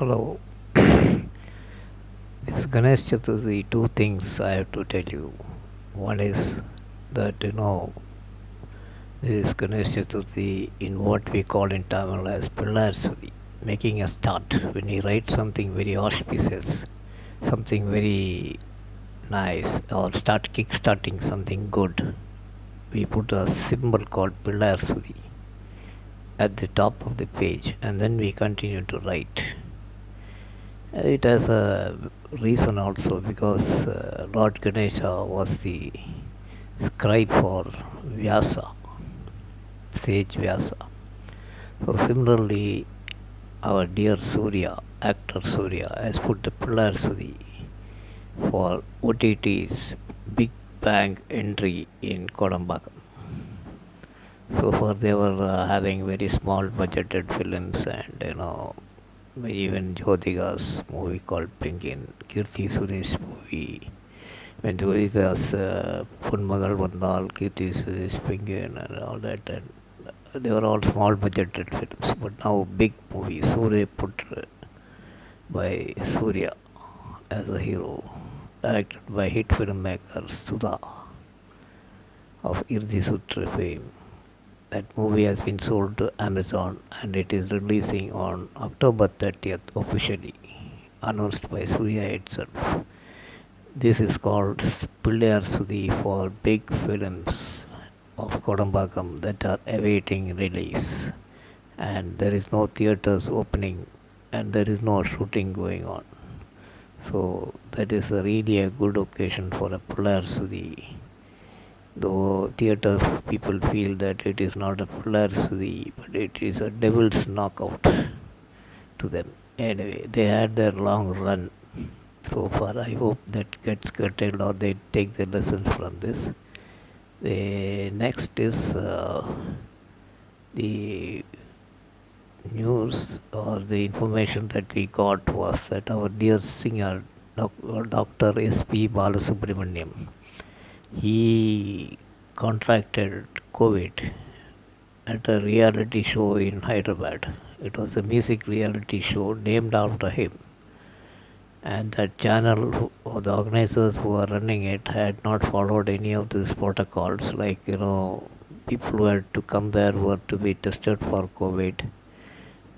Hello. This Ganesh Chaturthi, two things I have to tell you. One is that this Ganesh Chaturthi in what we call in Tamil as pillayar, making a start. When you write something very auspicious, something very nice, or start kick-starting something good, we put a symbol called pillayar at the top of the page, and then we continue to write. It has a reason also because Lord Ganesha was the scribe for Vyasa, sage Vyasa. So similarly, our dear Surya, actor Surya, has put the pillar Sudhi for OTT's Big Bang entry in Kodambakkam. So far they were having very small budgeted films and even Jyotiga's movie called Penguin, Kirti Suresh movie. When Jyotiga's Punmagal Vandal, Kirti Suresh Penguin and all that, and they were all small budgeted films. But now big movies, Surya Putra by Surya as a hero, directed by hit filmmaker Sudha of Irdi Sutra fame. That movie has been sold to Amazon and it is releasing on October 30th officially, announced by Suriya itself. This is called Pillayar for big films of Kodambakkam that are awaiting release. And there is no theatres opening and there is no shooting going on. So that is really a good occasion for a Pillayar Though theatre people feel that it is not a pillar but it is a devil's knockout to them. Anyway, they had their long run so far. I hope that gets curtailed or they take the lessons from this. The next is the news or the information that we got was that our dear singer, Dr. S.P. Balasubramaniam, he contracted COVID at a reality show in Hyderabad. It was a music reality show named after him. And that channel or the organizers who are running it had not followed any of these protocols, like people who had to come there were to be tested for COVID.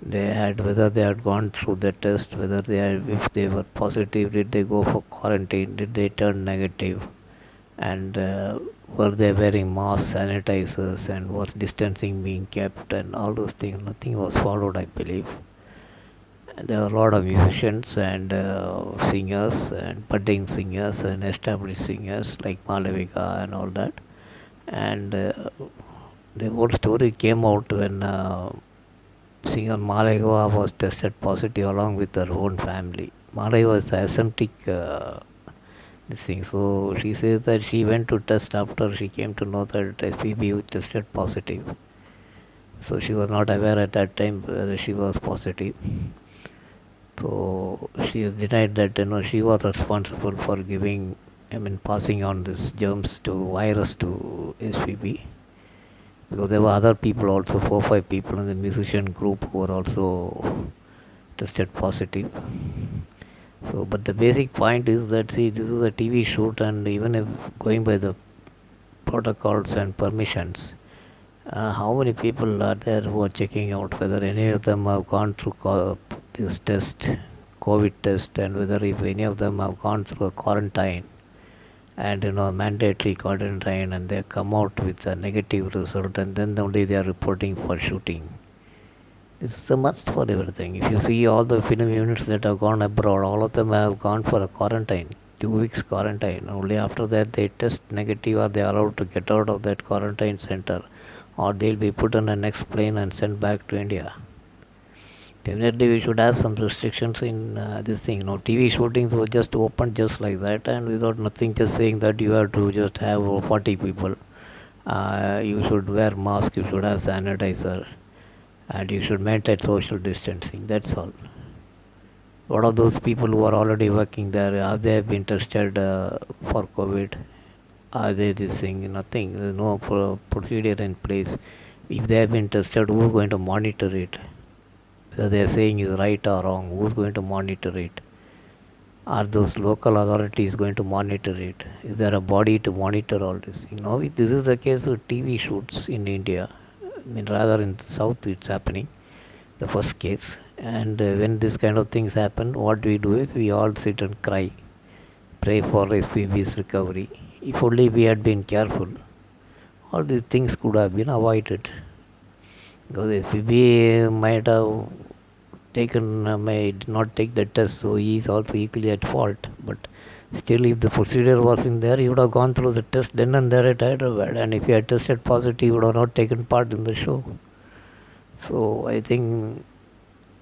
Whether they had gone through the test, if they were positive, did they go for quarantine, did they turn negative, and were they wearing masks, sanitizers, and was distancing being kept, and all those things. Nothing was followed, I believe. And there were a lot of musicians and singers and budding singers and established singers like Malavika and all that. And the whole story came out when singer Malavika was tested positive along with her own family. Malavika was the ascetic this thing. So she says that she went to test after she came to know that SPB tested positive. So she was not aware at that time whether she was positive. So she has denied that she was responsible for passing on this virus to SPB. Because there were other people also, 4-5 people in the musician group who were also tested positive. So, but the basic point is that this is a TV shoot, and even if going by the protocols and permissions, how many people are there who are checking out whether any of them have gone through this test, COVID test, and whether if any of them have gone through a quarantine and mandatory quarantine, and they come out with a negative result, and then only they are reporting for shooting. This is a must for everything. If you see all the film units that have gone abroad, all of them have gone for a quarantine, 2 weeks quarantine. Only after that they test negative or they are allowed to get out of that quarantine center, or they'll be put on the next plane and sent back to India. Definitely we should have some restrictions in this thing. TV shootings were just opened just like that and without nothing, just saying that you have to just have 40 people. You should wear mask, you should have sanitizer, and you should maintain social distancing. That's all. What of those people who are already working there? Have they been tested for COVID? Are they this thing? Nothing. There's no procedure in place. If they have been tested, who's going to monitor it? whether they are saying is right or wrong, who's going to monitor it? Are those local authorities going to monitor it? Is there a body to monitor all this? This is the case with TV shoots in India. I mean, rather in the south, it's happening, the first case. And when this kind of things happen, what we do is we all sit and cry, pray for SPB's recovery. If only we had been careful, all these things could have been avoided. Because SPB might have might not take the test, so he is also equally at fault. But still, if the procedure was in there, he would have gone through the test then and there at Hyderabad. And if he had tested positive, he would have not taken part in the show. So I think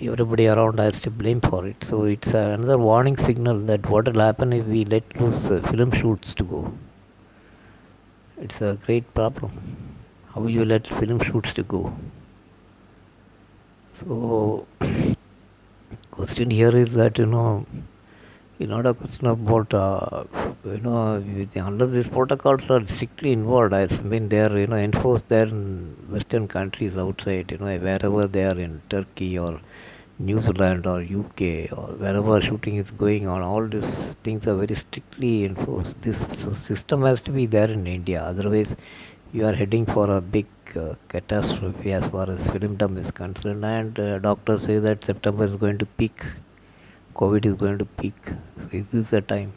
everybody around has to blame for it. So it's another warning signal that what will happen if we let loose film shoots to go. It's a great problem. How you let film shoots to go? So question here is that not a question about unless these protocols are strictly involved. I mean they are enforced there in Western countries outside. Wherever they are in Turkey or New Zealand or UK or wherever shooting is going on, all these things are very strictly enforced. This system has to be there in India. Otherwise, you are heading for a big catastrophe as far as filmdom is concerned. And doctors say that September is going to peak. COVID is going to peak. This is the time.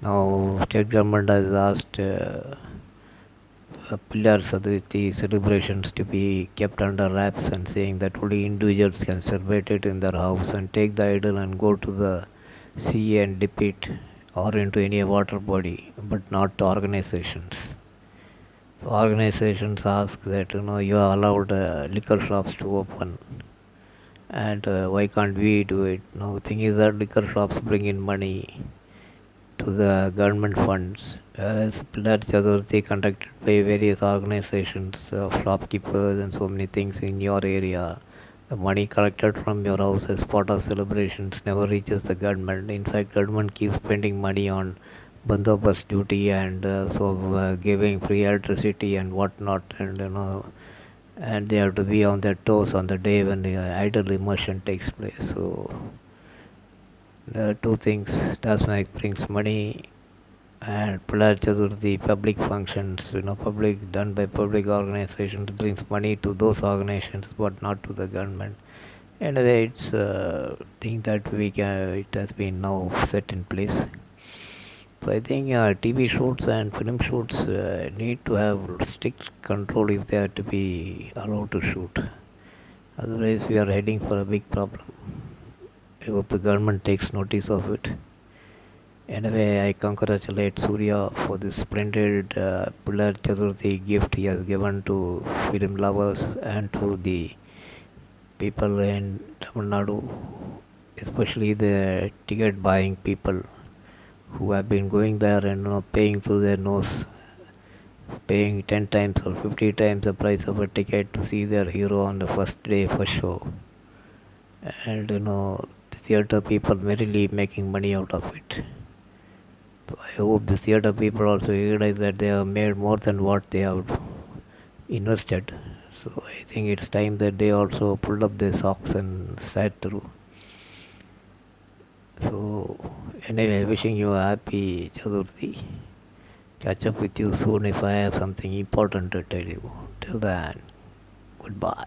Now, state government has asked pillayar celebrations to be kept under wraps and saying that only individuals can celebrate it in their house and take the idol and go to the sea and dip it or into any water body, but not organizations. So organizations ask that you are allowed liquor shops to open, and why can't we do it? Now, the thing is that liquor shops bring in money to the government funds, whereas Pillar Chaturthi conducted by various organizations of shopkeepers and so many things in your area. The money collected from your house as part of celebrations never reaches the government. In fact, government keeps spending money on bandobast duty and giving free electricity and whatnot, and they have to be on their toes on the day when the idol immersion takes place. So there are two things. Tasmac brings money, and Pillar Chaturthi public functions, public done by public organizations brings money to those organizations, but not to the government. Anyway, it's a thing that it has been now set in place. So I think TV shoots and film shoots need to have strict control if they are to be allowed to shoot. Otherwise, we are heading for a big problem. I hope the government takes notice of it. Anyway, I congratulate Suriya for this splendid Pillar Chaturthi gift he has given to film lovers and to the people in Tamil Nadu, especially the ticket buying people who have been going there and paying through their nose, paying 10 times or 50 times the price of a ticket to see their hero on the first day first show. And the theatre people merrily making money out of it. So I hope the theatre people also realize that they have made more than what they have invested. So I think it's time that they also pulled up their socks and sat through. So anyway, wishing you a happy Chaturthi. Catch up with you soon if I have something important to tell you. Till then, goodbye.